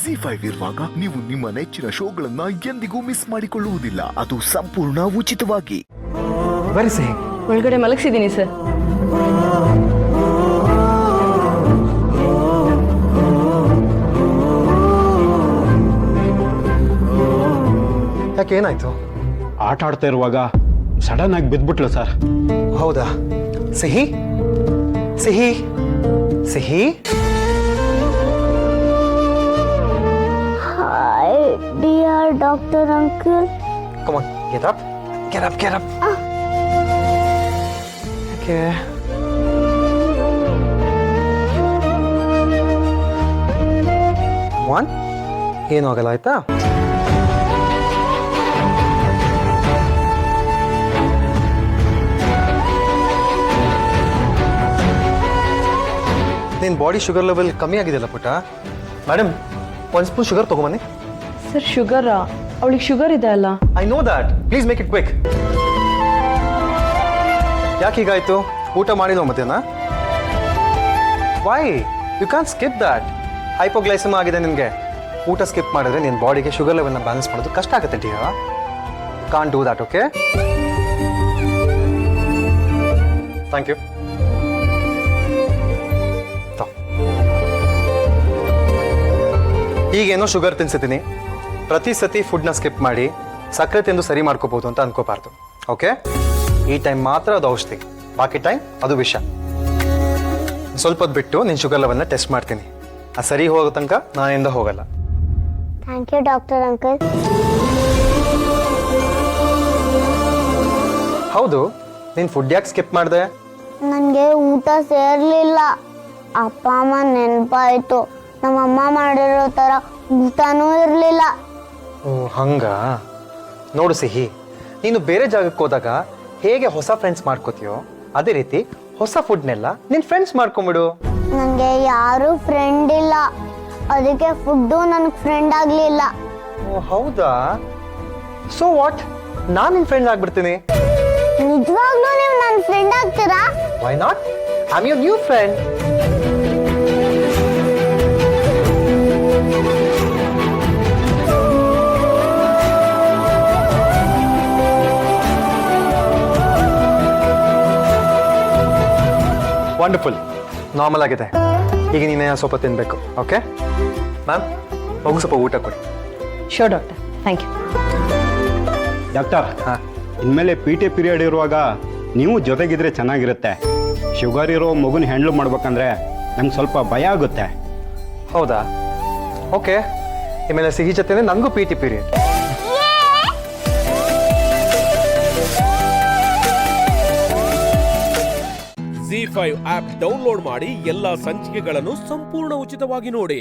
Z5 ಇರುವಾಗ ನೀವು ನಿಮ್ಮ ನೆಚ್ಚಿನ ಶೋಗಳನ್ನ ಎಂದಿಗೂ ಮಿಸ್ ಮಾಡಿಕೊಳ್ಳುವುದಿಲ್ಲ. ಅದು ಸಂಪೂರ್ಣ ಉಚಿತವಾಗಿ. ಬರಿಸಿ ಒಳಗಡೆ ಮಲಗಿಸಿದ್ದೀನಿ ಸರ್. ಯಾಕೆ ಏನಾಯ್ತು? ಆಟ ಆಡ್ತಾ ಇರುವಾಗ ಸಡನ್ ಆಗಿ ಬಿದ್ಬಿಟ್ಲು ಸರ್. ಹೌದಾ? ಸಿಹಿ ಸಿಹಿ ಸಿಹಿ. Hi, dear Dr. Uncle. Come on, get up. Get up, get up. Okay. One. ಏನು ಆಗಲ್ಲ ಆಯ್ತಾ? ನಿನ್ನ ಬಾಡಿ ಶುಗರ್ ಲೆವೆಲ್ ಕಮ್ಮಿ ಆಗಿದೆಯಲ್ಲ ಪುಟ್ಟ. ಮೇಡಮ್, ಒಂದು ಸ್ಪೂನ್ ಶುಗರ್ ತಗೊಂಬನ್ನಿ. ಸರ್ ಶುಗರಾ? ಅವಳಿಗೆ ಶುಗರ್ ಇದೆ ಅಲ್ಲ? I know that. Please make it quick. ಯಾಕೆ ಹೀಗಾಯ್ತು? ಊಟ ಮಾಡಿಲ್ಲ ಮಧ್ಯಾಹ್ನ? Why you can skip that. Hypoglycaemia ಆಗಿದೆ ನಿನಗೆ. ಊಟ ಸ್ಕಿಪ್ ಮಾಡಿದ್ರೆ ನಿನ್ನ ಬಾಡಿಗೆ ಶುಗರ್ ಲೆವೆಲ್ನ ಬ್ಯಾಲೆನ್ಸ್ ಮಾಡೋದು ಕಷ್ಟ ಆಗುತ್ತೆ dear. Can't do that. Okay, thank you. ಈಗೇನೋ ಶುಗರ್ ತಿನ್ಸಿದ್ದೀನಿ. ಪ್ರತಿ ಸತಿ ಫುಡ್ನ ಸ್ಕಿಪ್ ಮಾಡಿ ಸಕ್ಕರೆ ತಿಂದು ಸರಿ ಮಾಡ್ಕೋಬಹುದು ಅಂತ ಅನ್ಕೋಬಾರ್ದು. ಓಕೆ, ಈ ಟೈಮ್ ಮಾತ್ರ ಅದು ಔಷಧಿ, ಬಾಕಿ ಟೈಮ್ ಅದು ವಿಷ. ಸ್ವಲ್ಪ ಹೊತ್ತು ಬಿಟ್ಟು ನಿನ್ನ ಶುಗರ್ ಲೆವೆಲ್ನ ಟೆಸ್ಟ್ ಮಾಡ್ತೀನಿ. ಆ ಸರಿ ಹೋಗೋ ತನಕ ನಾನಿಂದ ಹೋಗಲ್ಲ. Thank you, Dr. Uncle. ಹೌದು, ನೀನು ಫುಡ್ ಯಾಕೆ ಸ್ಕಿಪ್ ಮಾಡಿದೆ? ನನಗೆ ಊಟ ಸೇರ್ಲಿಲ್ಲ. ಅಪ್ಪ ಅಮ್ಮ ನೆನಪಾಯ್ತು. ನಮ್ಮಮ್ಮ ಮಾಡಿರೋ ಥರ ಊಟನೂ ಇರಲಿಲ್ಲ. ಓ ಹಂಗ. ನೋಡು ಸಿಹಿ, ನೀನು ಬೇರೆ ಜಾಗಕ್ಕೆ ಹೋದಾಗ ಹೇಗೆ ಹೊಸ ಫ್ರೆಂಡ್ಸ್ ಮಾಡ್ಕೋತೀಯೋ ಅದೇ ರೀತಿ ಹೊಸ ಫುಡ್ನೆಲ್ಲ ನಿನ್ನ ಫ್ರೆಂಡ್ಸ್ ಮಾಡ್ಕೊಂಬಿಡು. ನನಗೆ ಯಾರೂ ಫ್ರೆಂಡ್ ಇಲ್ಲ, ಅದಕ್ಕೆ ಫುಡ್ಡು ನನಗೆ ಫ್ರೆಂಡ್ ಆಗಲಿಲ್ಲ. ಓ ಹೌದಾ? ಸೊ ವಾಟ್, ನಾನು ನಿನ್ನ ಫ್ರೆಂಡ್ ಆಗ್ಬಿಡ್ತೀನಿ. ನಿಜವಾಗ್ಲೂ ನೀವು ನನ್ನ ಫ್ರೆಂಡ್ ಆಗ್ತೀರಾ? Why not? I am your new friend. Wonderful, normal ಆಗಿದೆ. ಈಗ ನೀನೇ ಸ್ವಲ್ಪ ತಿನ್ಬೇಕು. ಓಕೆ ಮ್ಯಾಮ್, ಮಗು ಸ್ವಲ್ಪ ಊಟ ಕೊಡಿ. Sure doctor, thank you. Doctor, ಹಾಂ, ಇನ್ಮೇಲೆ PT ಪೀರಿಯಡ್ ಇರುವಾಗ ನೀವು ಜೊತೆಗಿದ್ರೆ ಚೆನ್ನಾಗಿರುತ್ತೆ. ಶುಗರ್ ಇರೋ ಮಗುನ ಹ್ಯಾಂಡ್ಲ್ ಮಾಡ್ಬೇಕಂದ್ರೆ ನಂಗೆ ಸ್ವಲ್ಪ ಭಯ ಆಗುತ್ತೆ. ಹೌದಾ? ಓಕೆ, ಇನ್ಮೇಲೆ ಸಿಹಿ ಜೊತೆನೆ ನನಗೂ PT period. Z5 app download ಮಾಡಿ ಎಲ್ಲಾ ಸಂಚಿಕೆಗಳನ್ನು ಸಂಪೂರ್ಣ ಉಚಿತವಾಗಿ ನೋಡಿ.